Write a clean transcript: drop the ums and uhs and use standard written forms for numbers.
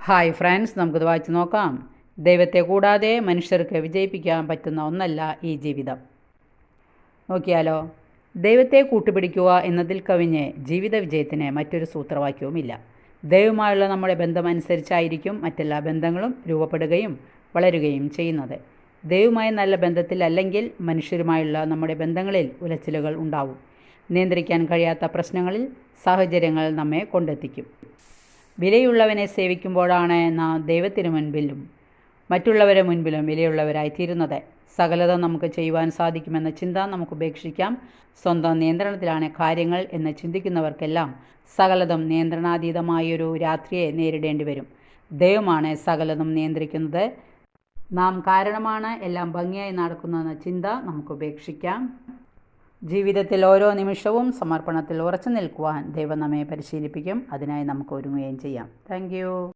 Hi friends, നമുക്കിത് വായിച്ച് നോക്കാം. ദൈവത്തെ കൂടാതെ മനുഷ്യർക്ക് വിജയിപ്പിക്കാൻ പറ്റുന്ന ഒന്നല്ല ഈ ജീവിതം. നോക്കിയാലോ. ദൈവത്തെ കൂട്ടുപിടിക്കുക എന്നതിൽ കവിഞ്ഞ് ജീവിത വിജയത്തിന് മറ്റൊരു സൂത്രവാക്യവുമില്ല. ദൈവവുമായുള്ള നമ്മുടെ ബന്ധം അനുസരിച്ചായിരിക്കും മറ്റെല്ലാ ബന്ധങ്ങളും രൂപപ്പെടുകയും വളരുകയും ചെയ്യുന്നത്. ദൈവവുമായി നല്ല ബന്ധത്തിലല്ലെങ്കിൽ മനുഷ്യരുമായുള്ള നമ്മുടെ ബന്ധങ്ങളിൽ ഉലച്ചിലുകൾ ഉണ്ടാവും. നിയന്ത്രിക്കാൻ കഴിയാത്ത പ്രശ്നങ്ങളിൽ സാഹചര്യങ്ങൾ നമ്മെ കൊണ്ടെത്തിക്കും. വിലയുള്ളവനെ സേവിക്കുമ്പോഴാണ് നാം ദൈവത്തിനു മുൻപിലും മറ്റുള്ളവരുടെ മുൻപിലും വിലയുള്ളവരായിത്തീരുന്നത്. സകലതും നമുക്ക് ചെയ്യുവാൻ സാധിക്കുമെന്ന ചിന്ത നമുക്ക് ഉപേക്ഷിക്കാം. സ്വന്തം നിയന്ത്രണത്തിലാണ് കാര്യങ്ങൾ എന്ന് ചിന്തിക്കുന്നവർക്കെല്ലാം സകലതും നിയന്ത്രണാതീതമായൊരു രാത്രിയെ നേരിടേണ്ടി വരും. ദൈവമാണ് സകലതും നിയന്ത്രിക്കുന്നത്. നാം കാരണമാണ് എല്ലാം ഭംഗിയായി നടക്കുന്നതെന്ന ചിന്ത നമുക്ക് ഉപേക്ഷിക്കാം. ജീവിതത്തിൽ ഓരോ നിമിഷവും സമർപ്പണത്തിൽ ഉറച്ചു നിൽക്കുവാൻ ദൈവം നമ്മെ പരിശീലിപ്പിക്കും. അതിനായി നമുക്ക് ഒരുങ്ങുകയും ചെയ്യാം. താങ്ക്